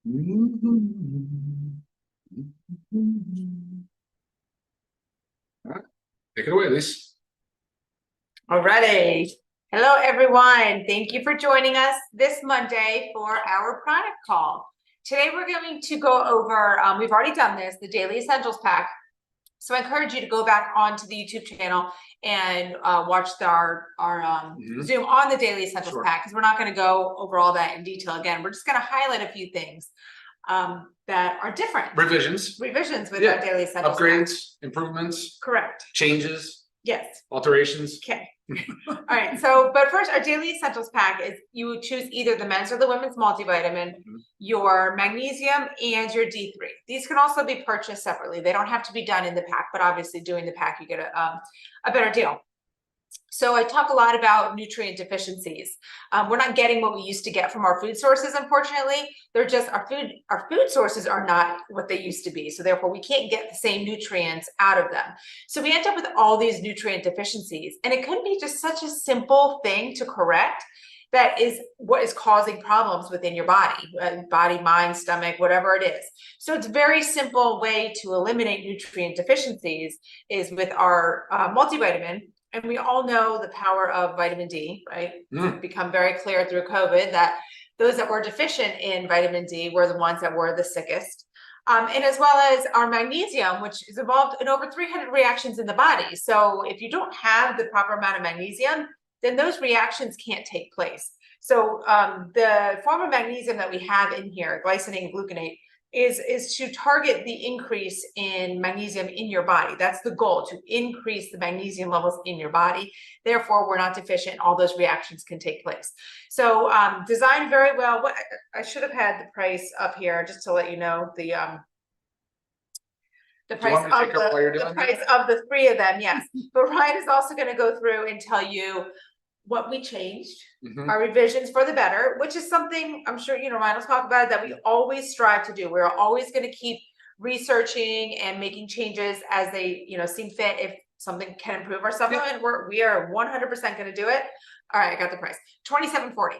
All right. Take it away, Elise. Alrighty. Hello, everyone. Thank you for joining us this Monday for our product call. Today, we're going to go over, we've already done this, the Daily Essentials Pack. So I encourage you to go back onto the YouTube channel and watch our Zoom on the Daily Essentials Pack, because we're not going to go over all that in detail again. We're just going to highlight a few things that are different. Revisions with our Daily Essentials Upgrades, Pack. Improvements. Correct. Changes. Yes. Alterations. Okay. All right. So, but first, our Daily Essentials Pack is you would choose either the men's or the women's multivitamin, your magnesium, and your D3. These can also be purchased separately. They don't have to be done in the pack, but obviously doing the pack, you get a better deal. So I talk a lot about nutrient deficiencies. We're not getting what we used to get from our food sources, unfortunately. They're just our food sources are not what they used to be. So therefore we can't get the same nutrients out of them. So we end up with all these nutrient deficiencies, and it could be just such a simple thing to correct that is what is causing problems within your body, mind, stomach, whatever it is. So it's a very simple way to eliminate nutrient deficiencies is with our multivitamin. And we all know the power of vitamin D, right? It's become very clear through COVID that those that were deficient in vitamin D were the ones that were the sickest. And as well as our magnesium, which is involved in over 300 reactions in the body. So if you don't have the proper amount of magnesium, then those reactions can't take place. So the form of magnesium that we have in here, glycinate and gluconate, is to target the increase in magnesium in your body. That's the goal, to increase the magnesium levels in your body. Therefore, we're not deficient. All those reactions can take place. So designed very well. What I should have had the price up here just to let you know the price of the three of them. Yes, but Ryan is also going to go through and tell you what we changed, our revisions for the better, which is something I'm sure, Ryan will talk about it, that we always strive to do. We're always going to keep researching and making changes as they, seem fit. If something can improve our supplement, we are 100% going to do it. All right, I got the price, $27.40.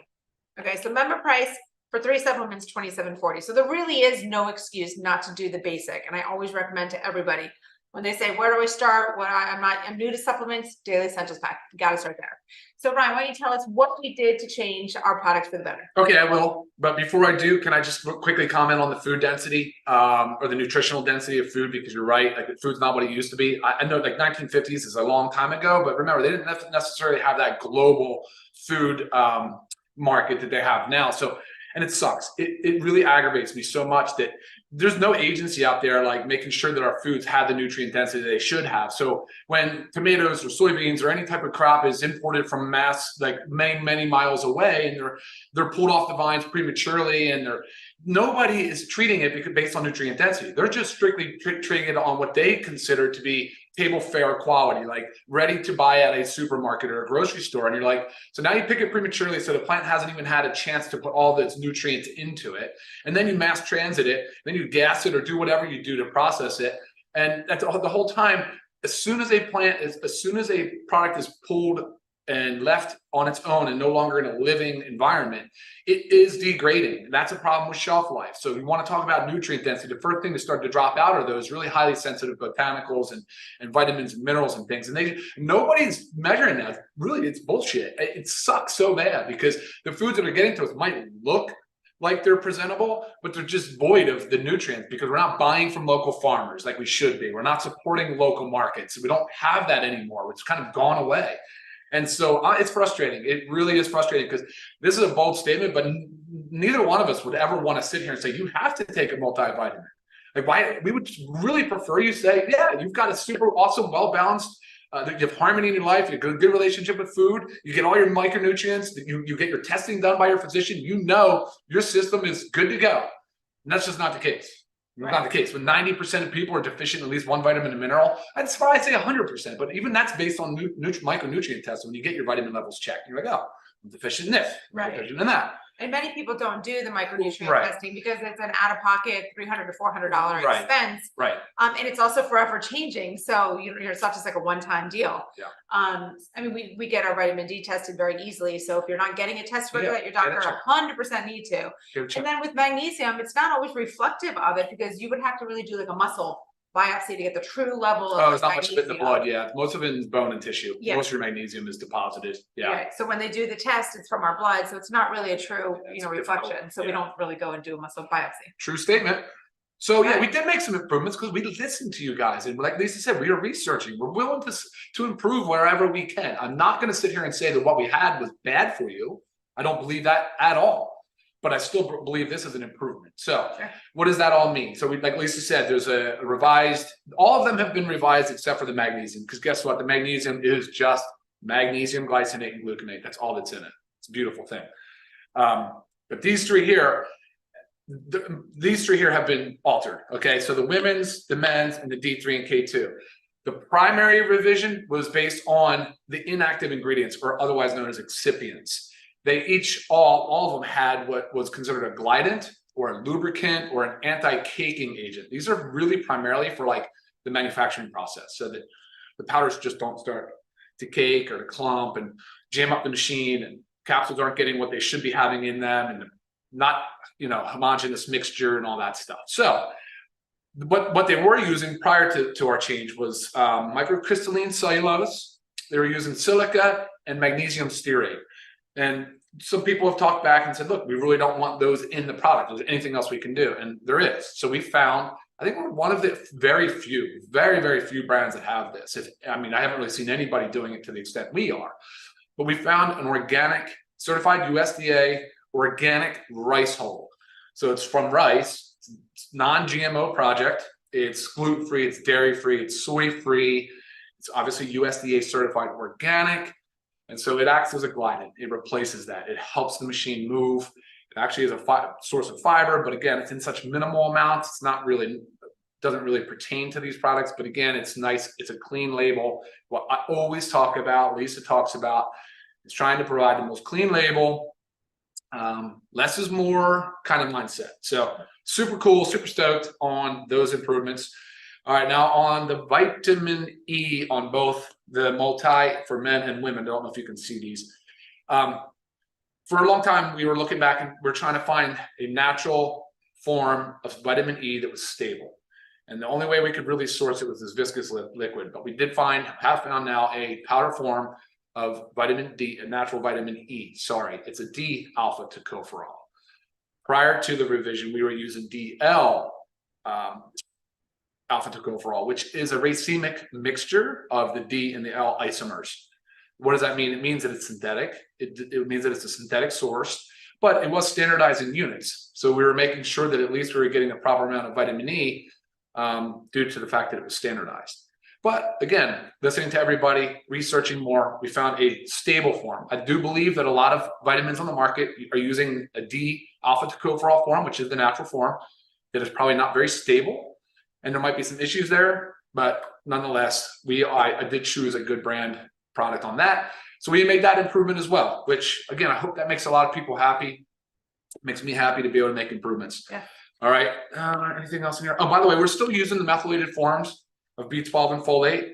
Okay, so member price for 3 supplements, $27.40. So there really is no excuse not to do the basic. And I always recommend to everybody, when they say, where do I start? I'm new to supplements, Daily Essentials Pack. You got to start there. So Ryan, why don't you tell us what we did to change our products for the better? Okay, I will. But before I do, can I just quickly comment on the food density or the nutritional density of food? Because you're right, like food's not what it used to be. I know like 1950s is a long time ago, but remember, they didn't necessarily have that global food market that they have now. So, and it sucks. It really aggravates me so much that there's no agency out there like making sure that our foods have the nutrient density they should have. So when tomatoes or soybeans or any type of crop is imported from like many miles away, and they're pulled off the vines prematurely, and nobody is treating it based on nutrient density. They're just strictly treating it on what they consider to be table fare quality, like ready to buy at a supermarket or a grocery store. And you're like, so now you pick it prematurely, so the plant hasn't even had a chance to put all its nutrients into it. And then you mass transit it, then you gas it or do whatever you do to process it. And that's the whole time, as soon as a product is pulled and left on its own and no longer in a living environment, it is degrading. And that's a problem with shelf life. So you want to talk about nutrient density, the first thing to start to drop out are those really highly sensitive botanicals and vitamins and minerals and things. And nobody's measuring that. Really, it's bullshit. It sucks so bad because the foods that are getting to us might look like they're presentable, but they're just void of the nutrients because we're not buying from local farmers like we should be. We're not supporting local markets. We don't have that anymore. It's kind of gone away. And so it's frustrating. It really is frustrating because this is a bold statement, but neither one of us would ever want to sit here and say, you have to take a multivitamin. Like, why? We would really prefer you say, yeah, you've got a super awesome, well-balanced, you have harmony in your life, you have a good relationship with food, you get all your micronutrients, you get your testing done by your physician, your system is good to go. And that's just not the case. Right. Not the case. When 90% of people are deficient in at least one vitamin and mineral, that's why I say 100%. But even that's based on micronutrient tests. When you get your vitamin levels checked, you're like, oh, I'm deficient in this, I'm deficient in that. And many people don't do the micronutrient Right. testing because it's an out-of-pocket $300 to $400 Right. expense. Right. And it's also forever changing. So it's not just like a one-time deal. Yeah. I mean, we get our vitamin D tested very easily. So if you're not getting it tested regularly, your get it doctor checked. 100% need to. And then with magnesium, it's not always reflective of it because you would have to really do like a muscle biopsy to get the true level of Oh, there's not much of it in the magnesium. blood. Yeah, most of it is bone and tissue. Yeah. Most of your magnesium is deposited. Yeah. Right. So when they do the test, it's from our blood, so it's not really a true, It's reflection. difficult. So we Yeah. don't really go and do a muscle biopsy. True statement. So yeah, Right. we did make some improvements because we listened to you guys, and like Lisa said, we are researching. We're willing to improve wherever we can. I'm not going to sit here and say that what we had was bad for you. I don't believe that at all. But I still believe this is an improvement. So Sure. what does that all mean? So like Lisa said, there's a revised, all of them have been revised except for the magnesium, because guess what? The magnesium is just magnesium, glycinate, and gluconate. That's all that's in it. It's a beautiful thing. But these three here have been altered. Okay, so the women's, the men's, and the D3 and K2. The primary revision was based on the inactive ingredients, or otherwise known as excipients. They each, all of them had what was considered a glidant or a lubricant or an anti-caking agent. These are really primarily for like the manufacturing process, so that the powders just don't start to cake or to clump and jam up the machine, and capsules aren't getting what they should be having in them, and not, homogeneous mixture and all that stuff. So what they were using prior to our change was microcrystalline cellulose. They were using silica and magnesium stearate. And some people have talked back and said, look, we really don't want those in the product. Is there anything else we can do? And there is. So we found, I think we're one of the very, very few brands that have this. I haven't really seen anybody doing it to the extent we are. But we found an organic, certified USDA organic rice hull. So it's from rice. It's non-GMO project. It's gluten-free, it's dairy-free, it's soy-free. It's obviously USDA certified organic. And so it acts as a glidant. It replaces that. It helps the machine move. It actually is a source of fiber, but again, it's in such minimal amounts. It's not really, doesn't really pertain to these products. But again, it's nice. It's a clean label. What I always talk about, Lisa talks about, is trying to provide the most clean label. Less is more kind of mindset. So super cool, super stoked on those improvements. All right, now on the vitamin E on both the multi for men and women, I don't know if you can see these. For a long time, we were looking back and we're trying to find a natural form of vitamin E that was stable. And the only way we could really source it was this viscous liquid. But we have found now a powder form of vitamin D, a natural vitamin E. Sorry, it's a D alpha tocopherol. Prior to the revision, we were using DL alpha tocopherol, which is a racemic mixture of the D and the L isomers. What does that mean? It means that it's synthetic. It means that it's a synthetic source, but it was standardized in units. So we were making sure that at least we were getting a proper amount of vitamin E due to the fact that it was standardized. But again, listening to everybody, researching more, we found a stable form. I do believe that a lot of vitamins on the market are using a D alpha tocopherol form, which is the natural form, that is probably not very stable. And there might be some issues there, but nonetheless, I did choose a good brand product on that. So we made that improvement as well, which again, I hope that makes a lot of people happy. It makes me happy to be able to make improvements. Yeah. All right. Anything else in here? Oh, by the way, we're still using the methylated forms of B12 and folate.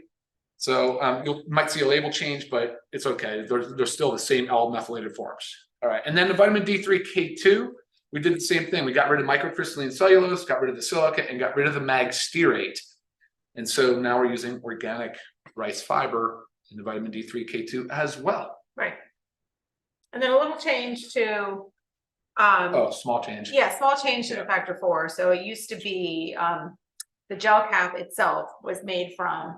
So you might see a label change, but it's okay. They're still the same L methylated forms. All right. And then the vitamin D3 K2. We did the same thing. We got rid of microcrystalline cellulose, got rid of the silica, and got rid of the mag stearate. And so now we're using organic rice fiber in the vitamin D3 K2 as well. Right. And then a little change to small change. Yeah, small change to the factor 4. So it used to be the gel cap itself was made from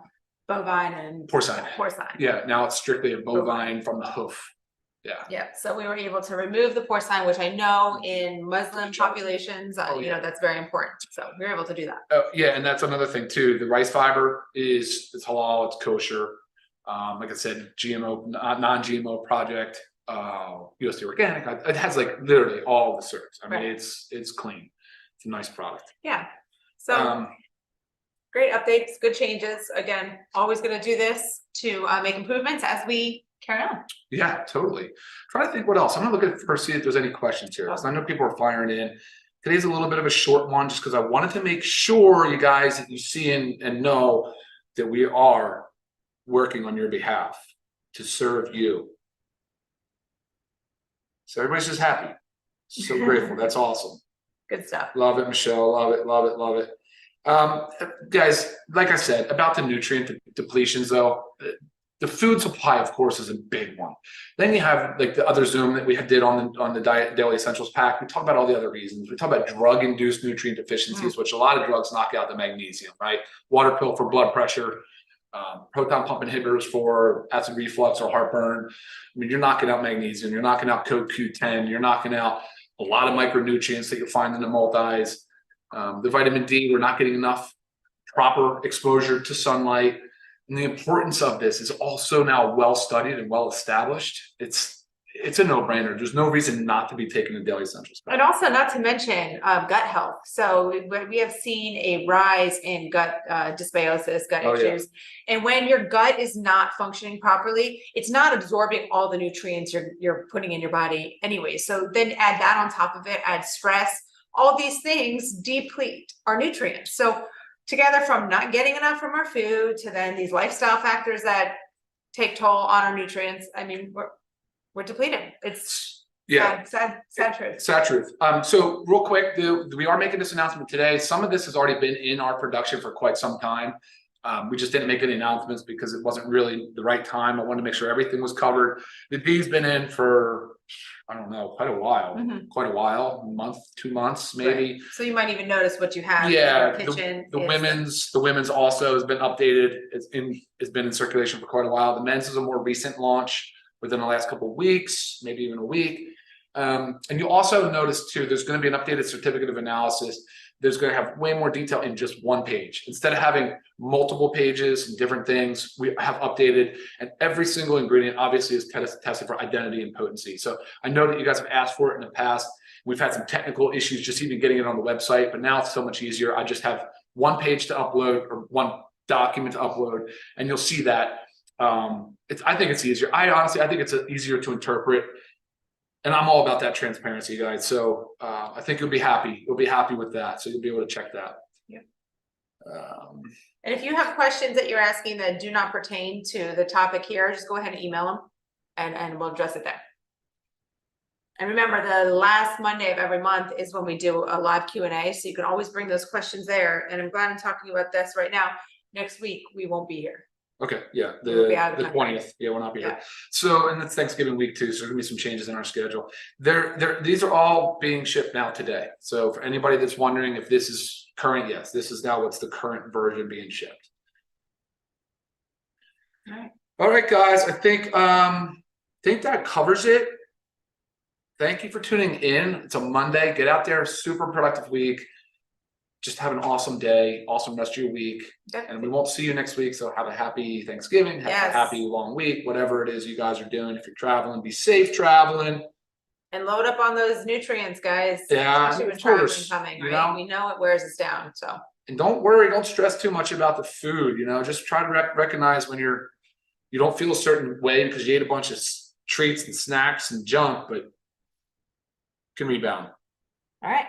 bovine and porcine. Yeah, now it's strictly a bovine from the hoof. Yeah. So we were able to remove the porcine, which I know in Muslim populations, that's very important. So we were able to do that. Yeah, and that's another thing too. The rice fiber it's halal, it's kosher. Like I said, GMO, non-GMO project, USDA organic. It has like literally all the certs. I mean, it's clean. It's a nice product. Yeah. So great updates, good changes. Again, always going to do this to make improvements as we carry on. Yeah, totally. Trying to think what else. I'm gonna look at first, see if there's any questions here, because I know people are firing in. Today's a little bit of a short one, just because I wanted to make sure you guys that you see and know that we are working on your behalf to serve you. So everybody's just happy. So grateful. That's awesome. Good stuff. Love it, Michelle. Love it, love it, love it. Guys, like I said, about the nutrient depletions though, the food supply, of course, is a big one. Then you have like the other Zoom that we did on the Diet Daily Essentials pack. We talk about all the other reasons. We talk about drug-induced nutrient deficiencies, which a lot of drugs knock out the magnesium, right? Water pill for blood pressure, proton pump inhibitors for acid reflux or heartburn. I mean, you're knocking out magnesium, you're knocking out CoQ10, you're knocking out a lot of micronutrients that you'll find in the multis. The vitamin D, we're not getting enough proper exposure to sunlight. And the importance of this is also now well studied and well established. It's a no-brainer. There's no reason not to be taking the Daily Essentials. And also, not to mention gut health. So we have seen a rise in gut dysbiosis, gut issues. Yeah. And when your gut is not functioning properly, it's not absorbing all the nutrients you're putting in your body anyway. So then add that on top of it, add stress. All these things deplete our nutrients. So together, from not getting enough from our food to then these lifestyle factors that take toll on our nutrients, I mean, we're depleted. It's sad truth. Sad truth. So real quick, we are making this announcement today. Some of this has already been in our production for quite some time. We just didn't make any announcements because it wasn't really the right time. I wanted to make sure everything was covered. The D's been in for, I don't know, quite a while, a month, 2 months, maybe. Right. So you might even notice what you have in your kitchen. The women's also has been updated. It's been in circulation for quite a while. The men's is a more recent launch within the last couple of weeks, maybe even a week. And you also notice too, there's going to be an updated certificate of analysis. There's going to have way more detail in just one page. Instead of having multiple pages and different things, we have updated, and every single ingredient obviously is tested for identity and potency. So I know that you guys have asked for it in the past. We've had some technical issues just even getting it on the website, but now it's so much easier. I just have one page to upload or one document to upload, and you'll see that. I think it's easier. I think it's easier to interpret. And I'm all about that transparency, guys. So I think you'll be happy. You'll be happy with that. So you'll be able to check that. Yeah. And if you have questions that you're asking that do not pertain to the topic here, just go ahead and email them and we'll address it there. And remember, the last Monday of every month is when we do a live Q&A. So you can always bring those questions there. And I'm glad I'm talking about this right now. Next week, we won't be here. Okay, yeah, the 20th. Yeah, we'll not be here. So, and it's Thanksgiving week too, so there's gonna be some changes in our schedule. These are all being shipped now today. So for anybody that's wondering if this is current, yes, this is now what's the current version being shipped. All right, guys, I think that covers it. Thank you for tuning in. It's a Monday. Get out there, super productive week. Just have an awesome day, awesome rest of your week. Definitely. And we won't see you next week. So have a happy Thanksgiving, have a happy long week, whatever it is you guys are doing. If you're traveling, be safe traveling. And load up on those nutrients, guys. Yeah, especially when traveling's coming, right? We know it wears us down. So. And don't worry, don't stress too much about the food. You know, just try to recognize when you don't feel a certain way because you ate a bunch of treats and snacks and junk, but you can rebound. All right.